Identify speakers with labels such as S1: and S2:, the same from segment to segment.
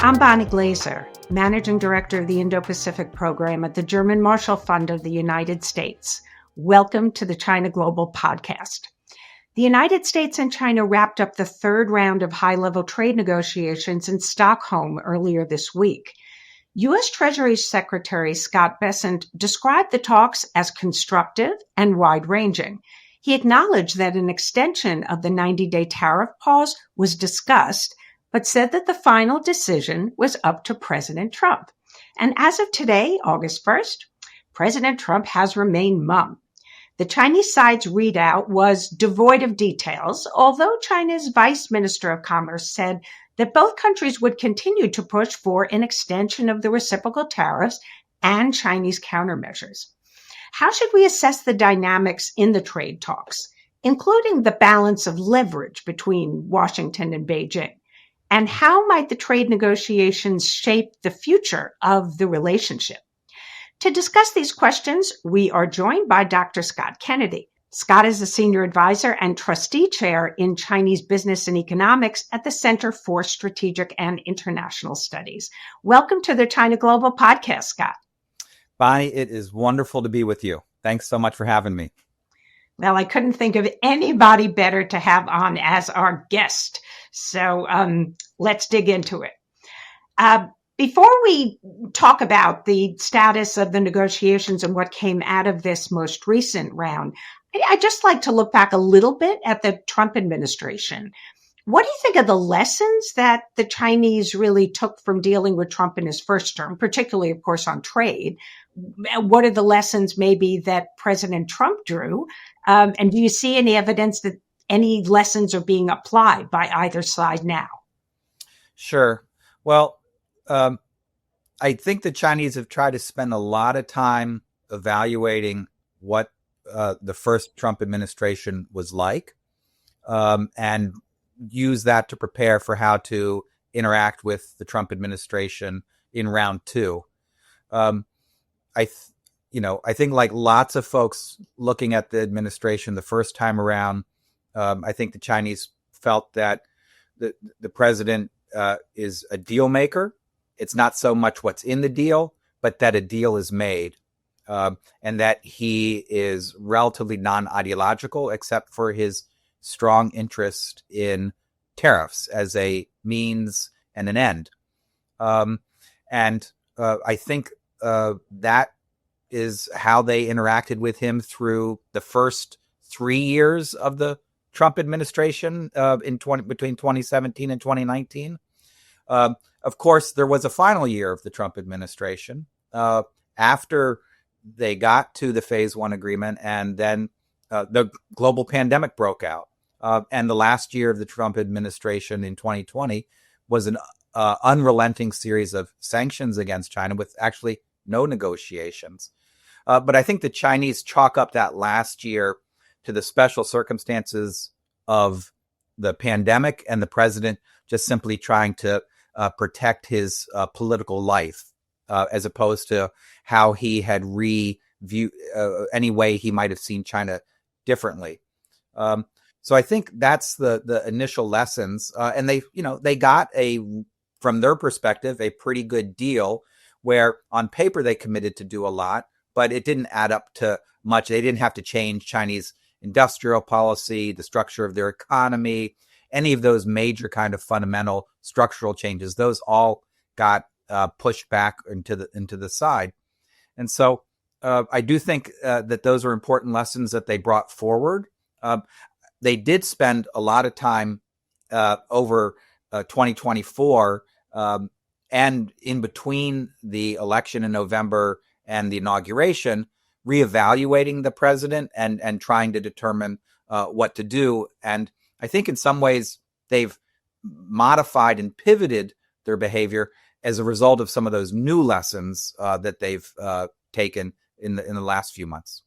S1: I'm Bonnie Glaser, Managing Director of the Indo-Pacific Program at the German Marshall Fund of the United States. Welcome to the China Global Podcast. The United States and China wrapped up the third round of high-level trade negotiations in Stockholm earlier this week. U.S. Treasury Secretary Scott Bessent described the talks as constructive and wide-ranging. He acknowledged that an extension of the 90-day tariff pause was discussed, but said that the final decision was up to President Trump. And as of today, August 1st, President Trump has remained mum. The Chinese side's readout was devoid of details, although China's Vice Minister of Commerce said that both countries would continue to push for an extension of the reciprocal tariffs and Chinese countermeasures. How should we assess the dynamics in the trade talks, including the balance of leverage between Washington and Beijing? And how might the trade negotiations shape the future of the relationship? To discuss these questions, we are joined by Dr. Scott Kennedy. Scott is a senior advisor and trustee chair in Chinese business and economics at the Center for Strategic and International Studies. Welcome to the China Global Podcast, Scott.
S2: Bonnie, it is wonderful to be with you. Thanks so much for having me.
S1: Well, I couldn't think of anybody better to have on as our guest. So let's dig into it. Before we talk about the status of the negotiations and what came out of this most recent round, I'd just like to look back a little bit at the Trump administration. What do you think of the lessons that the Chinese really took from dealing with Trump in his first term, particularly, of course, on trade? What are the lessons maybe that President Trump drew? And do you see any evidence that any lessons are being applied by either side now?
S2: Sure. Well, I think the Chinese have tried to spend a lot of time evaluating what the first Trump administration was like, and use that to prepare for how to interact with the Trump administration in round two. I think like lots of folks looking at the administration the first time around, I think the Chinese felt that the president is a deal maker. It's not so much what's in the deal, but that a deal is made, and that he is relatively non-ideological, except for his strong interest in tariffs as a means and an end. And I think that is how they interacted with him through the first 3 years of the Trump administration between 2017 and 2019. Of course, there was a final year of the Trump administration after they got to the phase one agreement, and then the global pandemic broke out. And the last year of the Trump administration in 2020 was an unrelenting series of sanctions against China with actually no negotiations. But I think the Chinese chalk up that last year to the special circumstances of the pandemic and the president just simply trying to protect his political life, as opposed to how he had reviewed any way he might have seen China differently. So I think that's the initial lessons, and they got from their perspective a pretty good deal, where on paper they committed to do a lot, but it didn't add up to much. They didn't have to change Chinese industrial policy, the structure of their economy, any of those major kind of fundamental structural changes. Those all got pushed back into the side. And so I do think that those are important lessons that they brought forward. They did spend a lot of time over 2024 and in between the election in November and the inauguration, reevaluating the president and trying to determine what to do. And I think in some ways they've modified and pivoted their behavior as a result of some of those new lessons that they've taken in the last few months.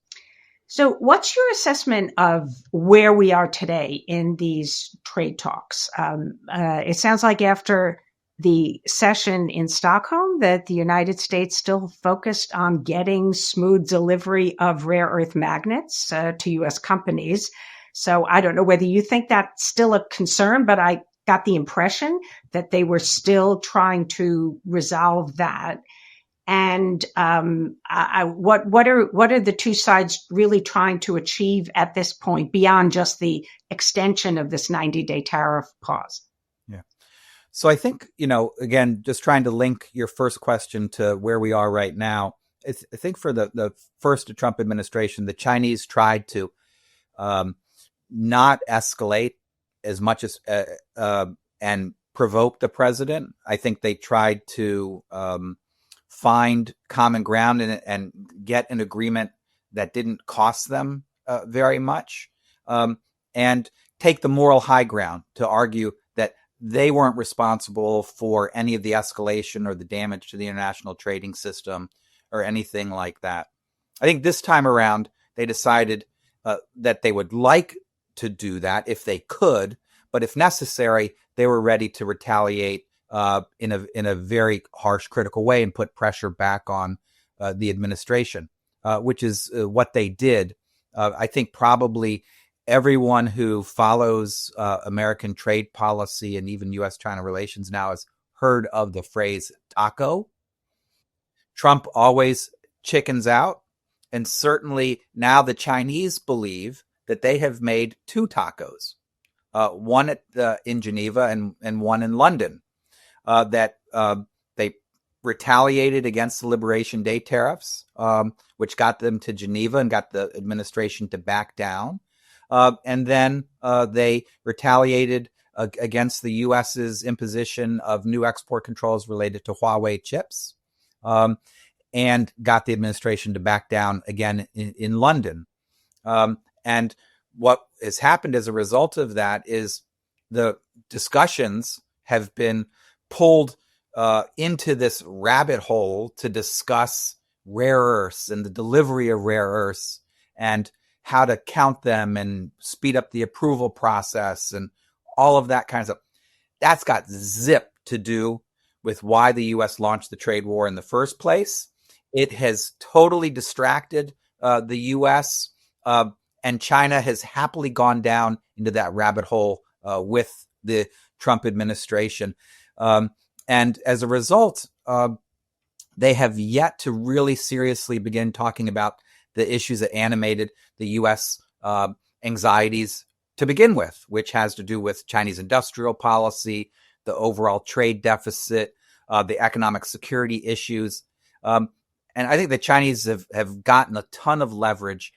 S1: So what's your assessment of where we are today in these trade talks? It sounds like after the session in Stockholm that the United States still focused on getting smooth delivery of rare earth magnets to U.S. companies. So I don't know whether you think that's still a concern, but I got the impression that they were still trying to resolve that. And what are the two sides really trying to achieve at this point beyond just the extension of this 90-day tariff pause?
S2: Yeah. So I think, again, just trying to link your first question to where we are right now. I think for the first Trump administration, the Chinese tried to not escalate as much as and provoke the president. I think they tried to find common ground and get an agreement that didn't cost them very much, and take the moral high ground to argue that they weren't responsible for any of the escalation or the damage to the international trading system or anything like that. I think this time around, they decided that they would like to do that if they could, but if necessary, they were ready to retaliate in a very harsh, critical way and put pressure back on the administration, which is what they did. I think probably everyone who follows American trade policy and even U.S.-China relations now has heard of the phrase taco. Trump always chickens out, and certainly now the Chinese believe that they have made two tacos, one in Geneva and one in London. That they retaliated against the Liberation Day tariffs, which got them to Geneva and got the administration to back down. And then they retaliated against the U.S.'s imposition of new export controls related to Huawei chips, and got the administration to back down again in London. And what has happened as a result of that is the discussions have been pulled into this rabbit hole to discuss rare earths and the delivery of rare earths and how to count them and speed up the approval process and all of that kind of stuff. That's got zip to do with why the U.S. launched the trade war in the first place. It has totally distracted the U.S., and China has happily gone down into that rabbit hole with the Trump administration. And as a result, they have yet to really seriously begin talking about the issues that animated the U.S. Anxieties to begin with, which has to do with Chinese industrial policy, the overall trade deficit, the economic security issues. And I think the Chinese have gotten a ton of leverage,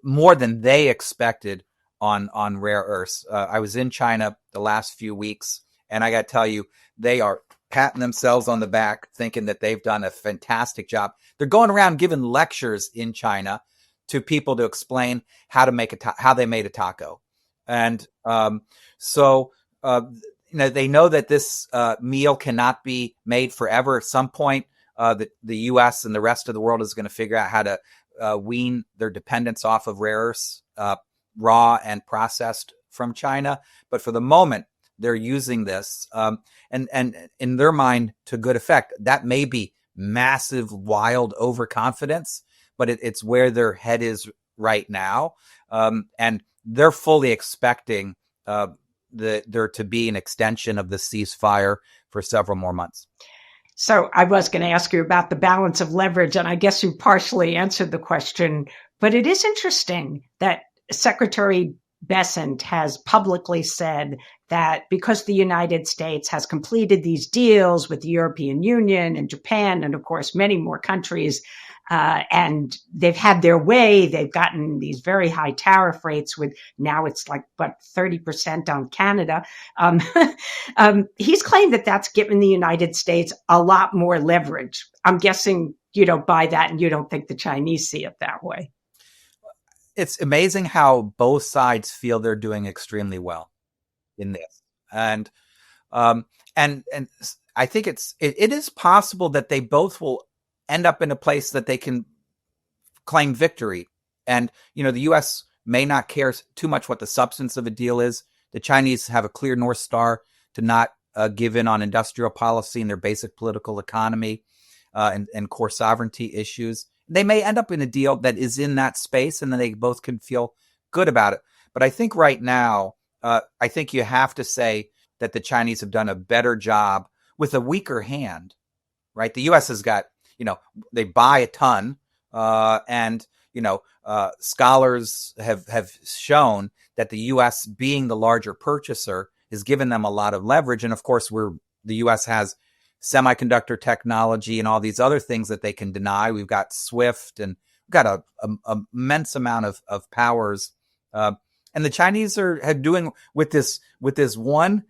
S2: more than they expected on rare earths. I was in China the last few weeks, and I got to tell you, they are patting themselves on the back, thinking that they've done a fantastic job. They're going around giving lectures in China to people to explain how to make how they made a taco, and they know that this meal cannot be made forever. At some point, the U.S. and the rest of the world is going to figure out how to wean their dependence off of rare earths, raw and processed from China. But for the moment, they're using this, and in their mind, to good effect. That may be massive, wild overconfidence, but it's where their head is right now, and they're fully expecting there to be an extension of the ceasefire for several more months.
S1: So I was going to ask you about the balance of leverage, and I guess you partially answered the question, but it is interesting that Secretary Bessent has publicly said that because the United States has completed these deals with the European Union and Japan, and of course many more countries, and they've had their way, they've gotten these very high tariff rates with now it's like, 30% on Canada. He's claimed that that's given the United States a lot more leverage. I'm guessing you don't buy that and you don't think the Chinese see it that way.
S2: It's amazing how both sides feel they're doing extremely well in this. And I think it is possible that they both will end up in a place that they can claim victory. And, the U.S. may not care too much what the substance of a deal is. The Chinese have a clear North Star to not give in on industrial policy and their basic political economy and core sovereignty issues. They may end up in a deal that is in that space, and then they both can feel good about it. But I think right now, I think you have to say that the Chinese have done a better job with a weaker hand, right? The U.S. has got, they buy a ton, and scholars have shown that the U.S. being the larger purchaser has given them a lot of leverage. And of course, the U.S. has semiconductor technology and all these other things that they can deny. We've got SWIFT, and we've got a immense amount of powers. And the Chinese are doing with this one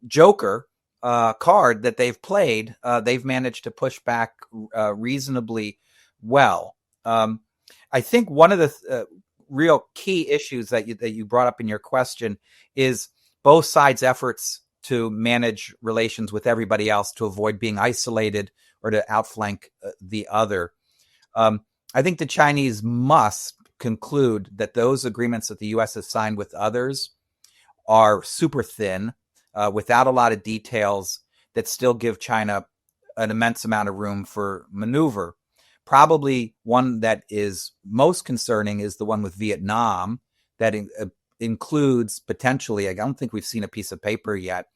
S2: joker card that they've played. They've managed to push back reasonably well. I think one of the real key issues that you brought up in your question is both sides' efforts to manage relations with everybody else to avoid being isolated or to outflank the other. I think the Chinese must conclude that those agreements that the U.S. has signed with others are super thin, without a lot of details, that still give China an immense amount of room for maneuver. Probably one that is most concerning is the one with Vietnam that includes potentially, I don't think we've seen a piece of paper yet,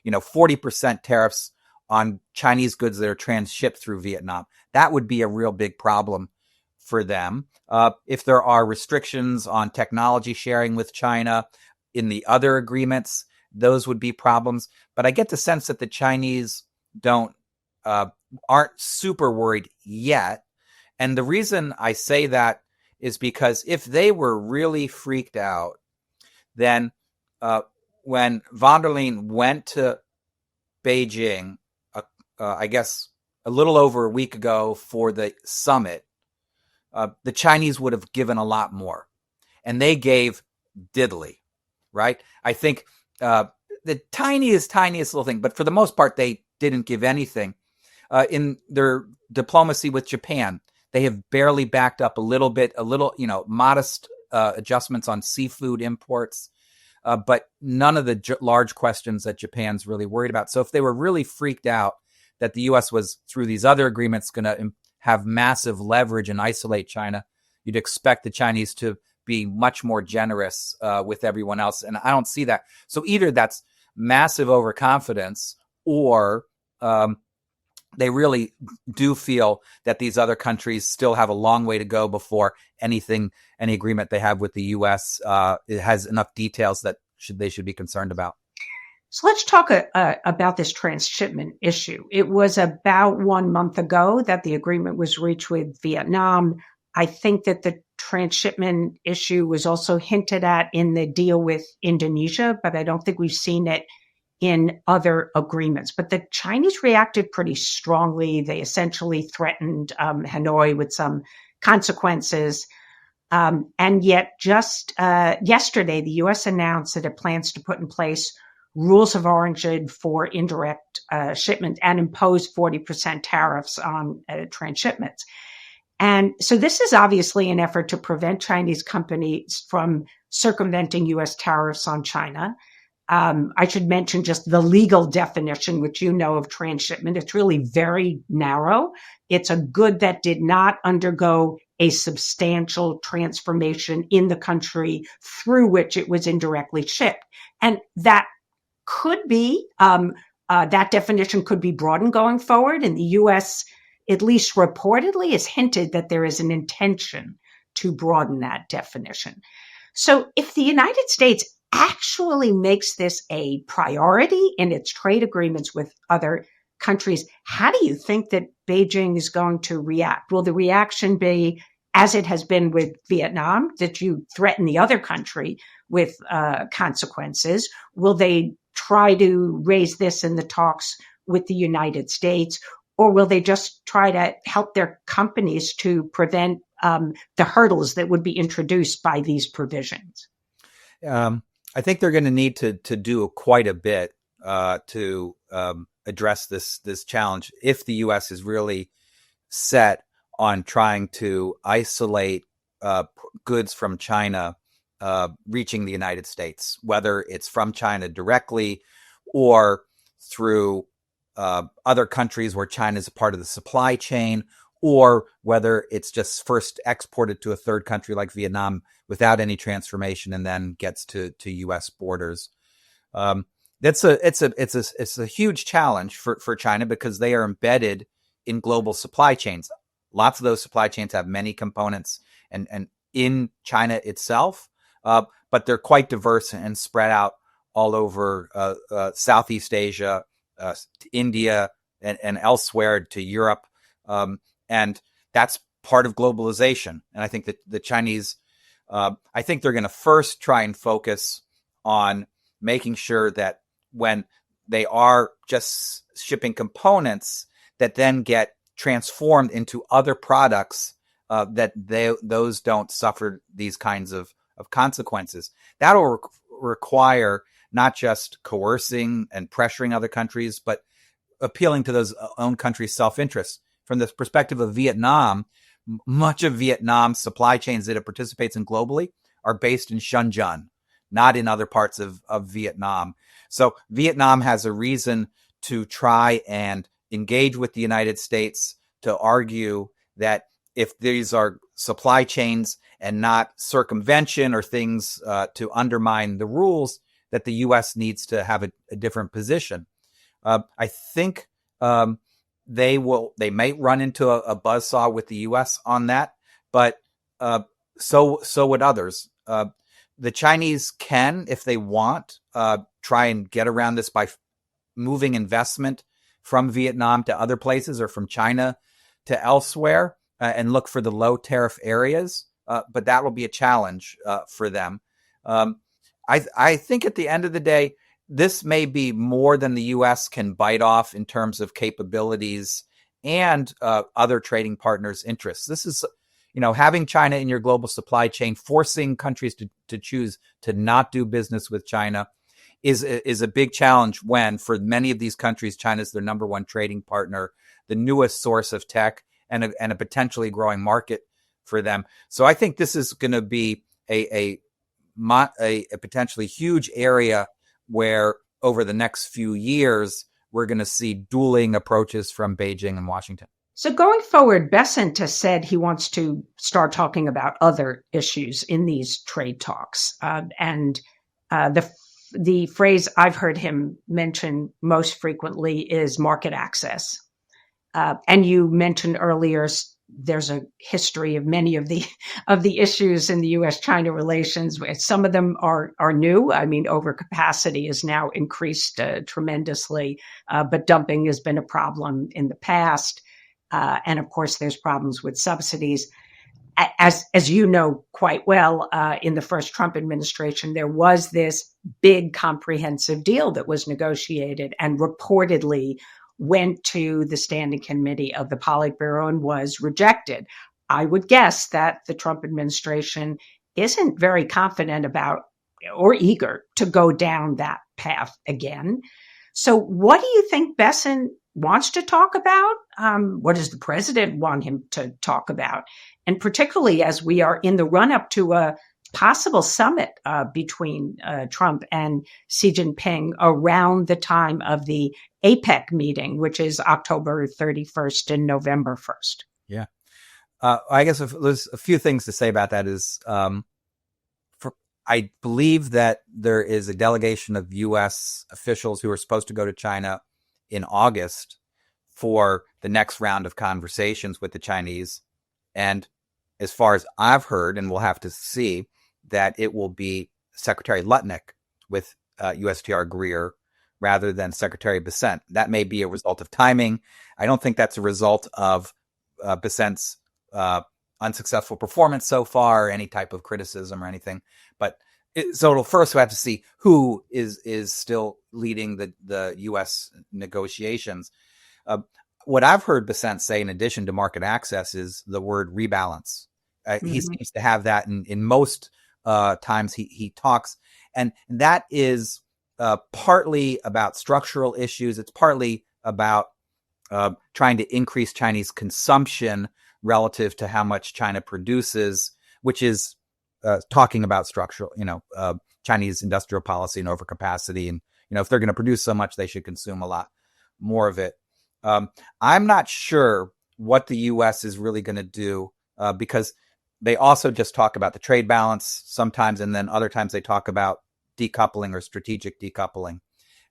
S2: 40% tariffs on Chinese goods that are transshipped through Vietnam. That would be a real big problem for them. If there are restrictions on technology sharing with China in the other agreements, those would be problems. But I get the sense that the Chinese aren't super worried yet. And the reason I say that is because if they were really freaked out, then when von der Leyen went to Beijing, I guess a little over a week ago for the summit, the Chinese would have given a lot more. And they gave diddly, right? I think the tiniest little thing, but for the most part, they didn't give anything. In their diplomacy with Japan, they have barely backed up a little, modest adjustments on seafood imports, but none of the large questions that Japan's really worried about. So if they were really freaked out that the U.S. was, through these other agreements, going to have massive leverage and isolate China, you'd expect the Chinese to be much more generous with everyone else. And I don't see that. So either that's massive overconfidence, or they really do feel that these other countries still have a long way to go before any agreement they have with the U.S. It has enough details that they should be concerned about.
S1: So let's talk about this transshipment issue. It was about 1 month ago that the agreement was reached with Vietnam. I think that the transshipment issue was also hinted at in the deal with Indonesia, but I don't think we've seen it in other agreements. But the Chinese reacted pretty strongly. They essentially threatened Hanoi with some consequences. And yet just yesterday, the U.S. announced that it plans to put in place rules of origin for indirect shipment and impose 40% tariffs on transshipments. And so this is obviously an effort to prevent Chinese companies from circumventing U.S. tariffs on China. I should mention just the legal definition, which you know, of transshipment. It's really very narrow. It's a good that did not undergo a substantial transformation in the country through which it was indirectly shipped. And that could be, that definition could be broadened going forward. And the U.S., at least reportedly, has hinted that there is an intention to broaden that definition. So if the United States actually makes this a priority in its trade agreements with other countries, how do you think that Beijing is going to react? Will the reaction be, as it has been with Vietnam, that you threaten the other country with consequences? Will they try to raise this in the talks with the United States? Or will they just try to help their companies to prevent the hurdles that would be introduced by these provisions?
S2: I think they're going to need to do quite a bit to address this challenge if the U.S. is really set on trying to isolate goods from China reaching the United States, whether it's from China directly or through other countries where China is a part of the supply chain, or whether it's just first exported to a third country like Vietnam without any transformation and then gets to U.S. borders. It's a huge challenge for China because they are embedded in global supply chains. Lots of those supply chains have many components and in China itself, but they're quite diverse and spread out all over Southeast Asia, India, and elsewhere to Europe. And that's part of globalization. And I think that the Chinese, I think they're going to first try and focus on making sure that when they are just shipping components that then get transformed into other products, that those don't suffer these kinds of consequences. That'll require not just coercing and pressuring other countries, but appealing to those own countries' self-interest. From the perspective of Vietnam, much of Vietnam's supply chains that it participates in globally are based in Shenzhen, not in other parts of Vietnam. So Vietnam has a reason to try and engage with the United States to argue that if these are supply chains and not circumvention or things to undermine the rules, that the U.S. needs to have a different position. I think they may run into a buzzsaw with the U.S. on that, but so would others. The Chinese can, if they want, try and get around this by moving investment from Vietnam to other places or from China to elsewhere and look for the low tariff areas. But that will be a challenge for them. I think at the end of the day, this may be more than the U.S. can bite off in terms of capabilities and other trading partners' interests. This is, having China in your global supply chain, forcing countries to choose to not do business with China is a big challenge when, for many of these countries, China is their number one trading partner, the newest source of tech, and a potentially growing market for them. So I think this is going to be a potentially huge area where over the next few years, we're going to see dueling approaches from Beijing and Washington.
S1: So going forward, Bessent has said he wants to start talking about other issues in these trade talks. And the phrase I've heard him mention most frequently is market access. And you mentioned earlier there's a history of many of the issues in the U.S.-China relations. Some of them are new. I mean, overcapacity has now increased tremendously, but dumping has been a problem in the past. And of course, there's problems with subsidies. As you know quite well, in the first Trump administration, there was this big comprehensive deal that was negotiated and reportedly went to the Standing Committee of the Politburo and was rejected. I would guess that the Trump administration isn't very confident about or eager to go down that path again. So what do you think Bessent wants to talk about? What does the president want him to talk about? And particularly as we are in the run-up to a possible summit between Trump and Xi Jinping around the time of the APEC meeting, which is October 31st and November 1st.
S2: Yeah. I guess if there's a few things to say about that is, I believe that there is a delegation of U.S. officials who are supposed to go to China in August for the next round of conversations with the Chinese. And as far as I've heard, and we'll have to see, that it will be Secretary Lutnick with USTR Greer rather than Secretary Bessent. That may be a result of timing. I don't think that's a result of Bessent's unsuccessful performance so far, or any type of criticism or anything. But so it'll first we have to see who is still leading the U.S. negotiations. What I've heard Bessent say, in addition to market access, is the word rebalance. He seems to have that in most times he talks. And that is partly about structural issues. It's partly about trying to increase Chinese consumption relative to how much China produces, which is talking about structural, Chinese industrial policy and overcapacity. And, if they're going to produce so much, they should consume a lot more of it. I'm not sure what the U.S. is really going to do because they also just talk about the trade balance sometimes, and then other times they talk about decoupling or strategic decoupling.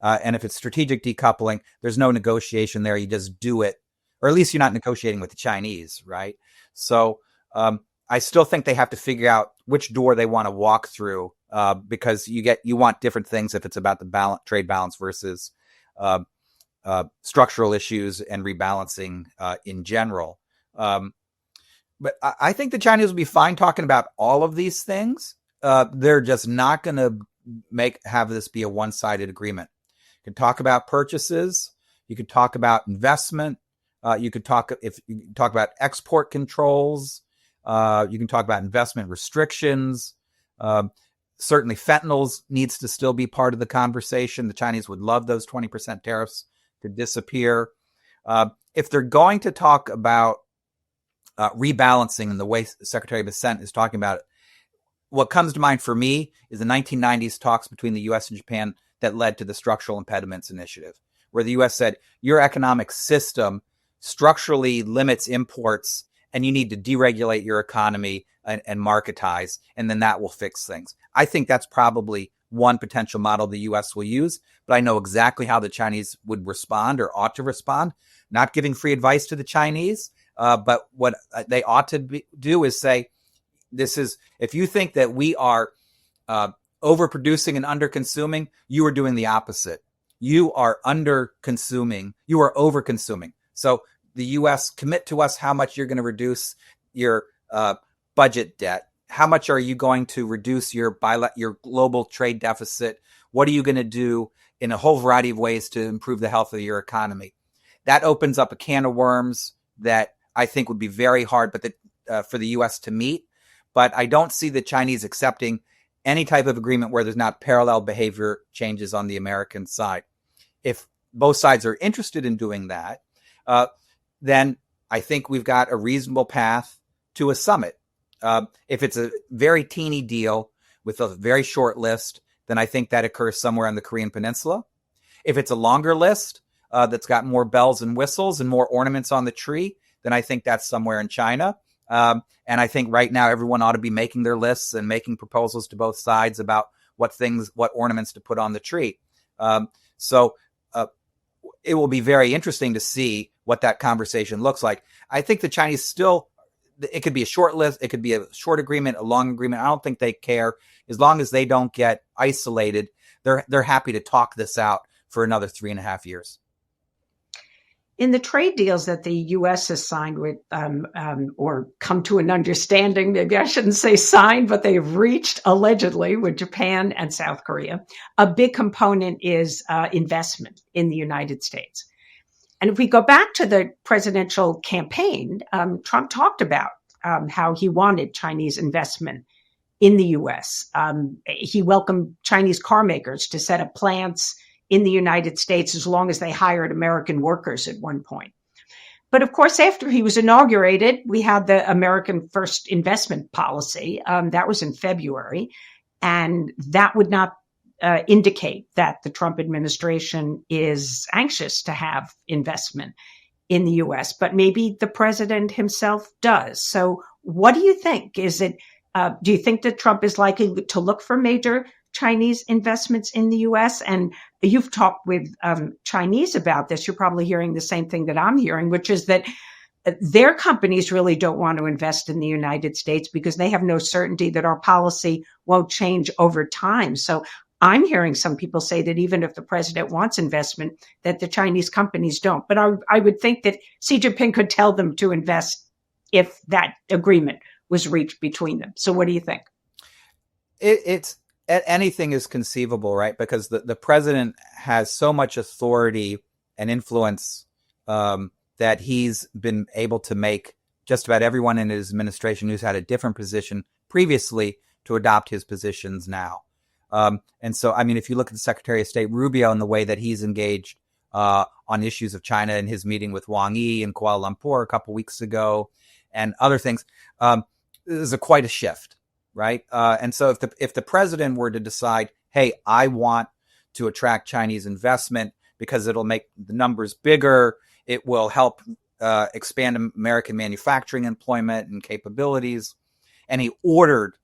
S2: And if it's strategic decoupling, there's no negotiation there. You just do it, or at least you're not negotiating with the Chinese, right? So I still think they have to figure out which door they want to walk through, because you want different things if it's about the trade balance versus structural issues and rebalancing in general. But I think the Chinese will be fine talking about all of these things. They're just not going to have this be a one-sided agreement. You can talk about purchases. You could talk about investment. You could talk about export controls. You can talk about investment restrictions. Certainly, fentanyl needs to still be part of the conversation. The Chinese would love those 20% tariffs to disappear. If they're going to talk about rebalancing in the way Secretary Bessent is talking about it, what comes to mind for me is the 1990s talks between the U.S. and Japan that led to the Structural Impediments Initiative, where the U.S. said, your economic system structurally limits imports and you need to deregulate your economy and marketize, and then that will fix things. I think that's probably one potential model the U.S. will use, but I know exactly how the Chinese would respond or ought to respond. Not giving free advice to the Chinese, but what they ought to do is say, if you think that we are overproducing and underconsuming, you are doing the opposite. You are underconsuming. You are overconsuming. So the U.S. commit to us how much you're going to reduce your budget debt. How much are you going to reduce your global trade deficit? What are you going to do in a whole variety of ways to improve the health of your economy? That opens up a can of worms that I think would be very hard for the U.S. to meet. But I don't see the Chinese accepting any type of agreement where there's not parallel behavior changes on the American side. If both sides are interested in doing that, then I think we've got a reasonable path to a summit. If it's a very teeny deal with a very short list, then I think that occurs somewhere on the Korean Peninsula. If it's a longer list that's got more bells and whistles and more ornaments on the tree, then I think that's somewhere in China. And I think right now everyone ought to be making their lists and making proposals to both sides about what ornaments to put on the tree. So it will be very interesting to see what that conversation looks like. I think the Chinese it could be a short list. It could be a short agreement, a long agreement. I don't think they care. As long as they don't get isolated, they're happy to talk this out for another 3.5 years.
S1: In the trade deals that the U.S. has signed with, or come to an understanding, maybe I shouldn't say signed, but they've reached allegedly with Japan and South Korea, a big component is investment in the United States. And if we go back to the presidential campaign, Trump talked about how he wanted Chinese investment in the U.S. He welcomed Chinese car makers to set up plants in the United States as long as they hired American workers at one point. But of course, after he was inaugurated, we had the American First Investment Policy. That was in February. And that would not indicate that the Trump administration is anxious to have investment in the U.S., but maybe the president himself does. So what do you think? Do you think that Trump is likely to look for major Chinese investments in the U.S.? And you've talked with Chinese about this. You're probably hearing the same thing that I'm hearing, which is that their companies really don't want to invest in the United States because they have no certainty that our policy won't change over time. So I'm hearing some people say that even if the president wants investment, that the Chinese companies don't. But I would think that Xi Jinping could tell them to invest if that agreement was reached between them. So what do you think?
S2: Anything is conceivable, right? Because the president has so much authority and influence that he's been able to make just about everyone in his administration who's had a different position previously to adopt his positions now. And so, I mean, if you look at the Secretary of State Rubio and the way that he's engaged on issues of China in his meeting with Wang Yi in Kuala Lumpur a couple weeks ago and other things, this is quite a shift. Right. And so if the president were to decide, hey, I want to attract Chinese investment because it'll make the numbers bigger, it will help expand American manufacturing employment and capabilities, and he ordered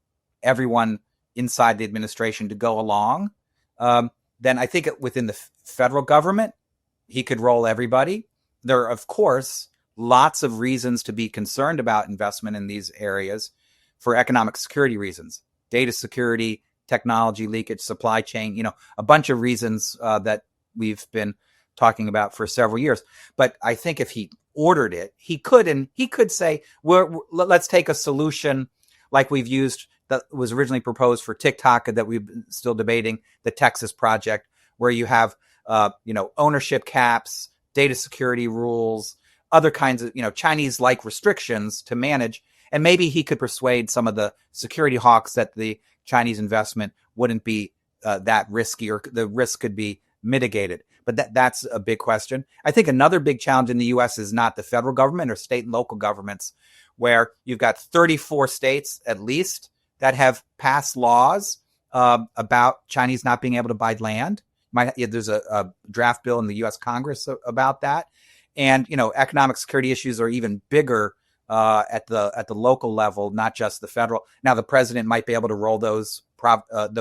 S2: everyone inside the administration to go along, then I think within the federal government, he could roll everybody. There are, of course, lots of reasons to be concerned about investment in these areas for economic security reasons, data security, technology leakage, supply chain, a bunch of reasons that we've been talking about for several years. But I think if he ordered it, he could say, let's take a solution like we've used that was originally proposed for TikTok that we've been still debating, the Texas project, where you have, ownership caps, data security rules, other kinds of, Chinese-like restrictions to manage. And maybe he could persuade some of the security hawks that the Chinese investment wouldn't be that risky, or the risk could be mitigated. But that's a big question. I think another big challenge in the U.S. is not the federal government or state and local governments, where you've got 34 states at least that have passed laws about Chinese not being able to buy land. There's a draft bill in the U.S. Congress about that. And, economic security issues are even bigger at the local level, not just the federal. Now, the president might be able to roll those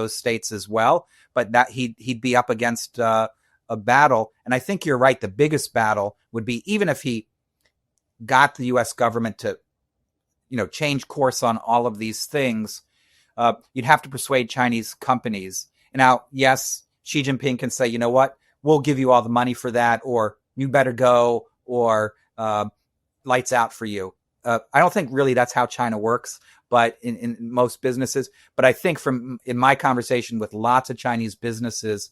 S2: states as well, but that he'd be up against a battle. And I think you're right. The biggest battle would be, even if he got the U.S. government to, change course on all of these things, you'd have to persuade Chinese companies. Now, yes, Xi Jinping can say, you know what, we'll give you all the money for that, or you better go, or lights out for you. I don't think really that's how China works, but in most businesses. But I think in my conversation with lots of Chinese businesses,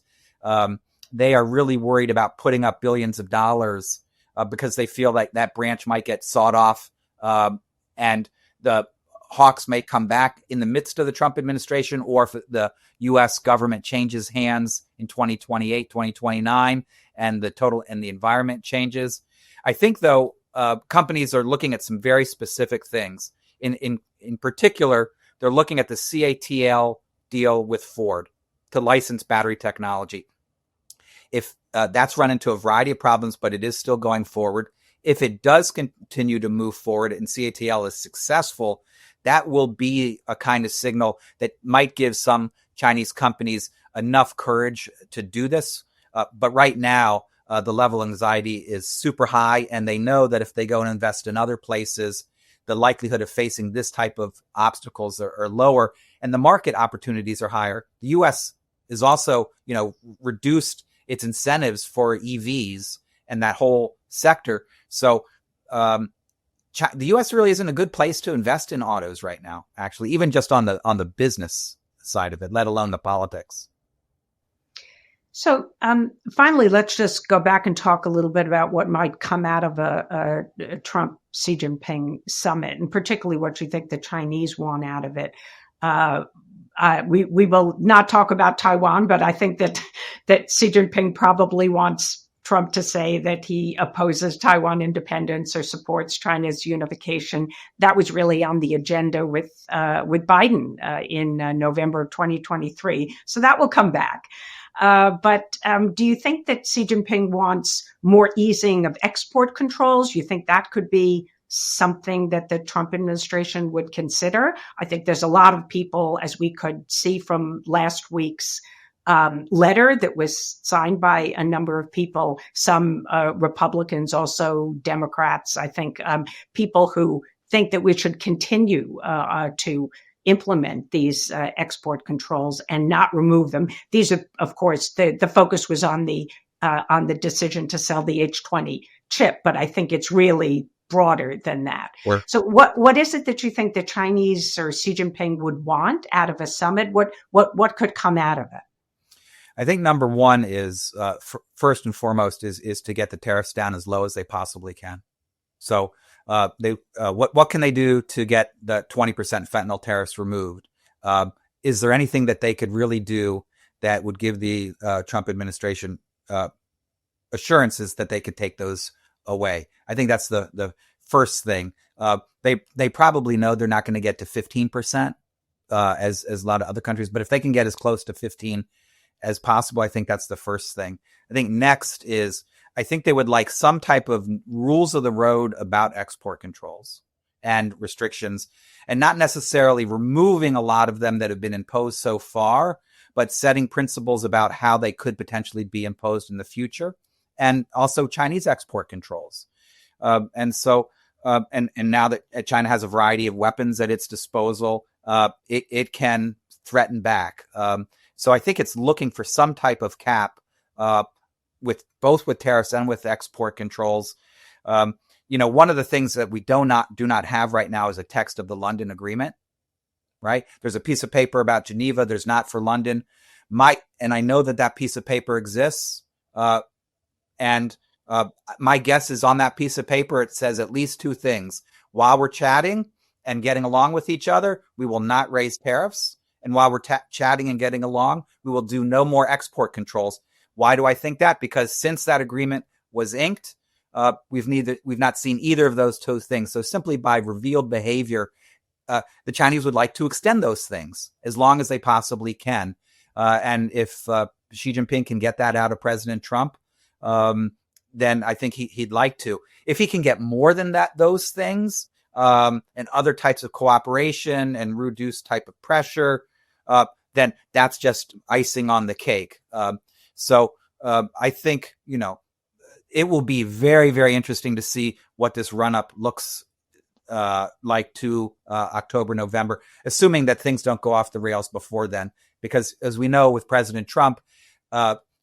S2: they are really worried about putting up billions of dollars because they feel like that branch might get sawed off, and the hawks may come back in the midst of the Trump administration, or if the U.S. government changes hands in 2028, 2029, and the environment changes. I think, though, companies are looking at some very specific things. In particular, they're looking at the CATL deal with Ford to license battery technology. If that's run into a variety of problems, but it is still going forward. If it does continue to move forward and CATL is successful, that will be a kind of signal that might give some Chinese companies enough courage to do this. But right now, the level of anxiety is super high, and they know that if they go and invest in other places, the likelihood of facing this type of obstacles are lower, and the market opportunities are higher. The U.S. is also, reduced its incentives for EVs and that whole sector. So the U.S. really isn't a good place to invest in autos right now, actually, even just on the business side of it, let alone the politics.
S1: So finally, let's just go back and talk a little bit about what might come out of a Trump-Xi Jinping summit, and particularly what you think the Chinese want out of it. We will not talk about Taiwan, but I think that Xi Jinping probably wants Trump to say that he opposes Taiwan independence or supports China's unification. That was really on the agenda with Biden in November of 2023. So that will come back. But do you think that Xi Jinping wants more easing of export controls? You think that could be something that the Trump administration would consider? I think there's a lot of people, as we could see from last week's letter that was signed by a number of people, some Republicans, also Democrats, I think, people who think that we should continue to implement these export controls and not remove them. These are, of course, the focus was on the decision to sell the H-20 chip, but I think it's really broader than that.
S2: Sure.
S1: So what is it that you think the Chinese or Xi Jinping would want out of a summit? What could come out of it?
S2: I think number one is first and foremost is to get the tariffs down as low as they possibly can. So what can they do to get the 20% fentanyl tariffs removed? Is there anything that they could really do that would give the Trump administration assurances that they could take those away? I think that's the first thing. They probably know they're not going to get to 15% as a lot of other countries, but if they can get as close to 15 as possible, I think that's the first thing. I think next is, I think they would like some type of rules of the road about export controls and restrictions, and not necessarily removing a lot of them that have been imposed so far, but setting principles about how they could potentially be imposed in the future, and also Chinese export controls. And now that China has a variety of weapons at its disposal, it can threaten back. So I think it's looking for some type of cap, with tariffs and with export controls. One of the things that we do not have right now is a text of the London Agreement. Right? There's a piece of paper about Geneva. There's not for London. And I know that piece of paper exists. And my guess is on that piece of paper, it says at least two things. While we're chatting and getting along with each other, we will not raise tariffs. And while we're chatting and getting along, we will do no more export controls. Why do I think that? Because since that agreement was inked, we've not seen either of those two things. So simply by revealed behavior, the Chinese would like to extend those things as long as they possibly can. And if Xi Jinping can get that out of President Trump, then I think he'd like to. If he can get more than those things, and other types of cooperation and reduced type of pressure, then that's just icing on the cake. So I think, it will be very, very interesting to see what this run-up looks like to October, November, assuming that things don't go off the rails before then. Because as we know with President Trump,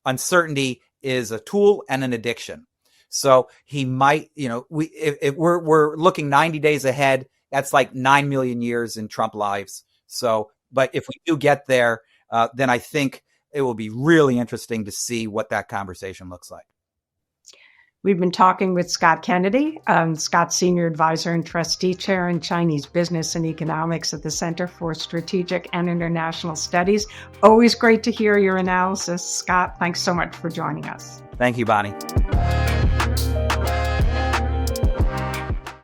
S2: uncertainty is a tool and an addiction. So he might, if we're looking 90 days ahead, that's like 9 million years in Trump lives. So, but if we do get there, then I think it will be really interesting to see what that conversation looks like.
S1: We've been talking with Scott Kennedy, Scott's Senior Advisor and Trustee Chair in Chinese Business and Economics at the Center for Strategic and International Studies. Always great to hear your analysis, Scott. Thanks so much for joining us.
S2: Thank you, Bonnie.